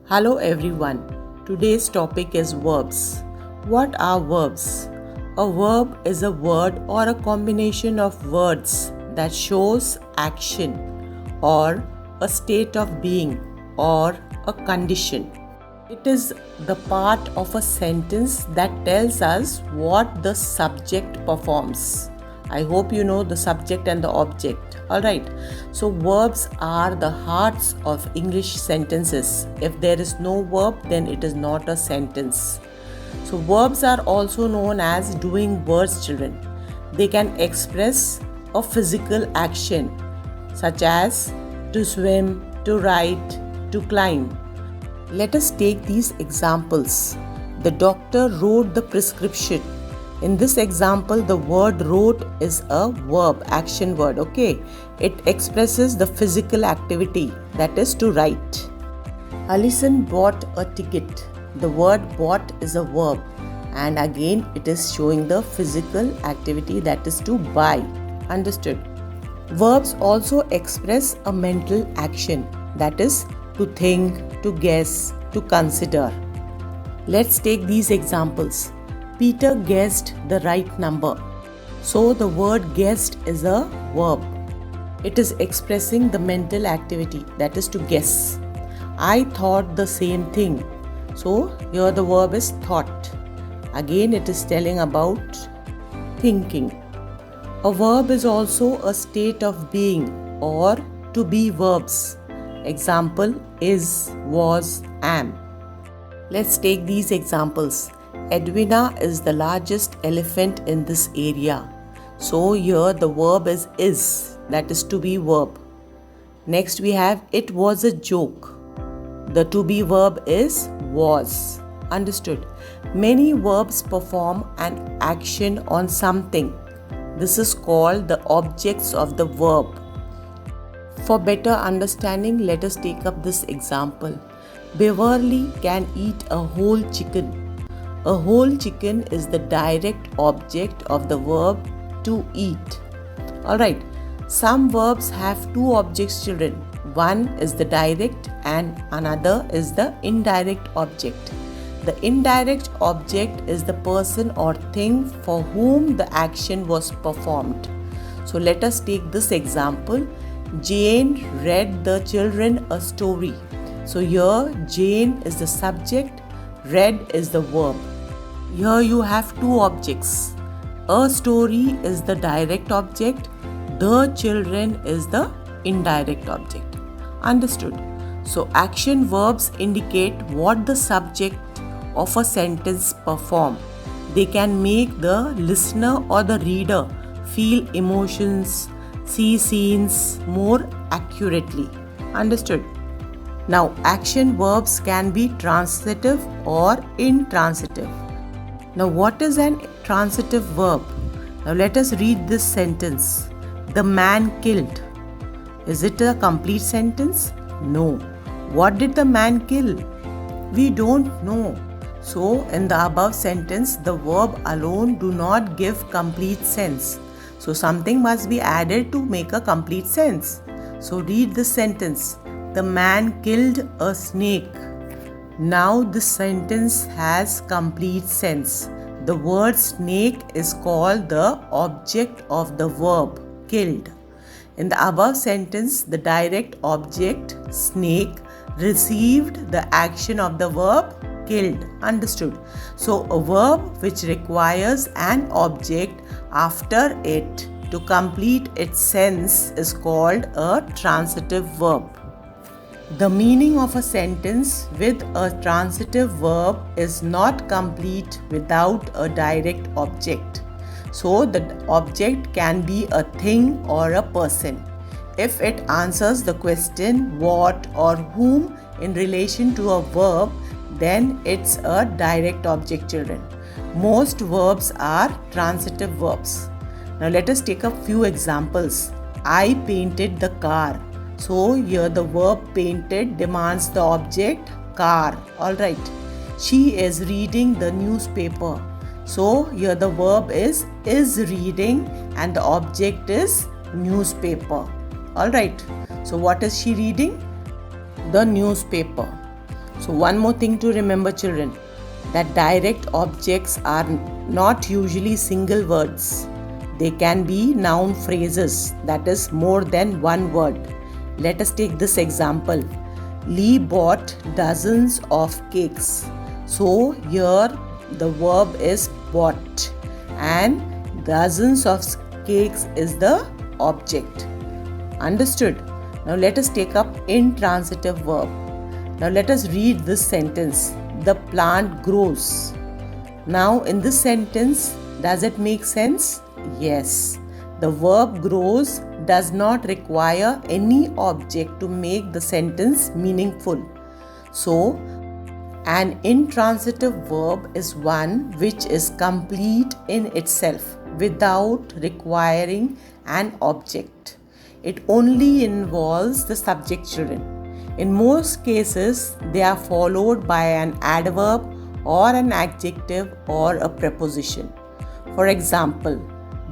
Hello everyone. Today's topic is verbs. What are verbs? A verb is a word or a combination of words that shows action or a state of being or a condition. It is the part of a sentence that tells us what the subject performs. I hope you know the subject and the object. Alright, so verbs are the hearts of English sentences. If there is no verb, then it is not a sentence. So, verbs are also known as doing words, children. They can express a physical action such as to swim, to write, to climb. Let us take these examples. The doctor wrote the prescription. In this example, the word wrote is a verb, action word, okay? It expresses the physical activity, that is to write. Alison bought a ticket. The word bought is a verb, and again it is showing the physical activity, that is to buy. Understood? Verbs also express a mental action, that is to think, to guess, to consider. Let's take these examples. Peter guessed the right number. So the word guessed is a verb. It is expressing the mental activity, that is to guess. I thought the same thing. So here the verb is thought. Again it is telling about thinking. A verb is also a state of being or to be verbs. Example is, was, am. Let's take these examples. Edwina is the largest elephant in this area. So here the verb is, that is to be verb. Next we have it was a joke. The to be verb is was. Understood? Many verbs perform an action on something. This is called the objects of the verb. For better understanding, let us take up this example. Beverly can eat a whole chicken. A whole chicken is the direct object of the verb to eat. Alright, some verbs have two objects, children. One is the direct and another is the indirect object. The indirect object is the person or thing for whom the action was performed. So let us take this example. Jane read the children a story. So here Jane is the subject, read is the verb. Here you have two objects. A story is the direct object, the children is the indirect object. Understood? So action verbs indicate what the subject of a sentence perform. They can make the listener or the reader feel emotions, see scenes more accurately. Understood? Now, action verbs can be transitive or intransitive. Now, what is an transitive verb? Now, let us read this sentence. The man killed. Is it a complete sentence? No. What did the man kill? We don't know. So, in the above sentence, the verb alone do not give complete sense. So, something must be added to make a complete sense. So, read this sentence. The man killed a snake. Now, this sentence has complete sense. The word snake is called the object of the verb killed. In the above sentence, the direct object, snake, received the action of the verb killed. Understood? So, a verb which requires an object after it to complete its sense is called a transitive verb. The meaning of a sentence with a transitive verb is not complete without a direct object. So, the object can be a thing or a person. If it answers the question what or whom in relation to a verb, then it's a direct object, children. Most verbs are transitive verbs. Now, let us take a few examples. I painted the car. So, here the verb painted demands the object car. Alright. She is reading the newspaper. So, here the verb is reading and the object is newspaper. Alright. So, what is she reading? The newspaper. So one more thing to remember, children, that direct objects are not usually single words. They can be noun phrases, that is more than one word. Let us take this example. Lee bought dozens of cakes. So here the verb is bought and dozens of cakes is the object. Understood? Now let us take up intransitive verb. Now let us read this sentence. The plant grows. Now in this sentence, does it make sense? Yes. The verb grows does not require any object to make the sentence meaningful. So, an intransitive verb is one which is complete in itself without requiring an object. It only involves the subject, children. In most cases, they are followed by an adverb or an adjective or a preposition. For example,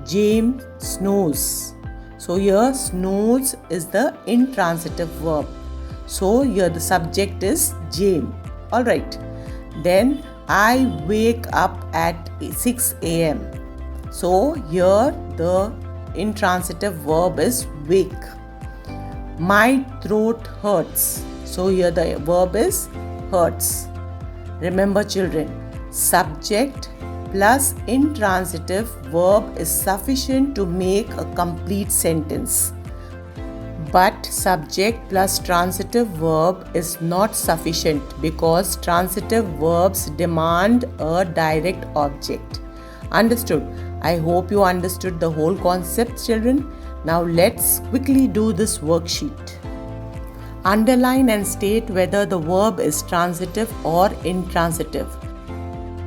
James snows. So here snows is the intransitive verb. So here the subject is James. Alright. Then I wake up at 6 a.m. So here the intransitive verb is wake. My throat hurts. So here the verb is hurts. Remember, children, subject plus intransitive verb is sufficient to make a complete sentence. But subject plus transitive verb is not sufficient because transitive verbs demand a direct object. Understood? I hope you understood the whole concept, children. Now let's quickly do this worksheet. Underline and state whether the verb is transitive or intransitive.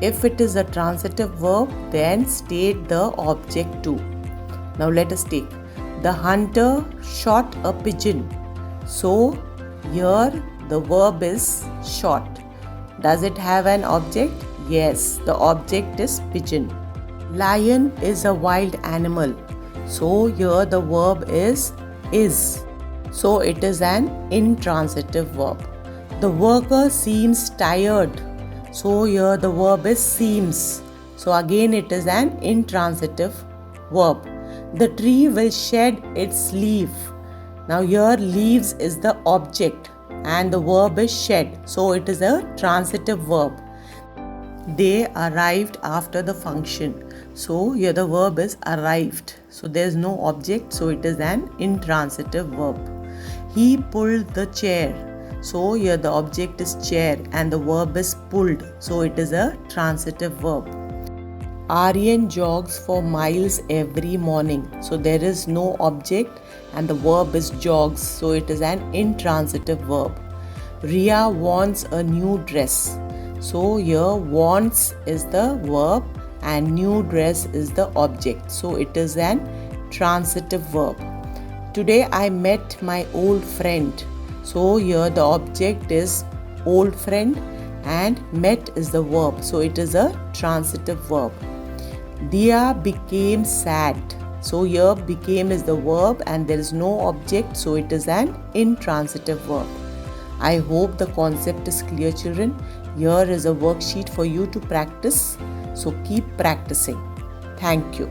If it is a transitive verb, then state the object too. Now let us take. The hunter shot a pigeon. So here the verb is shot. Does it have an object? Yes, the object is pigeon. Lion is a wild animal. So here the verb is. So it is an intransitive verb. The worker seems tired. So here the verb is seems. So again it is an intransitive verb. The tree will shed its leaf. Now here leaves is the object and the verb is shed. So it is a transitive verb. They arrived after the function. So here the verb is arrived. So there is no object. So it is an intransitive verb. He pulled the chair. So here the object is chair and the verb is pulled. So it is a transitive verb. Aryan jogs for miles every morning. So there is no object and the verb is jogs. So it is an intransitive verb. Ria wants a new dress. So here wants is the verb and new dress is the object. So it is an transitive verb. Today I met my old friend. So here the object is old friend and met is the verb. So it is a transitive verb. Dia became sad. So here became is the verb and there is no object. So it is an intransitive verb. I hope the concept is clear, children. Here is a worksheet for you to practice. So keep practicing. Thank you.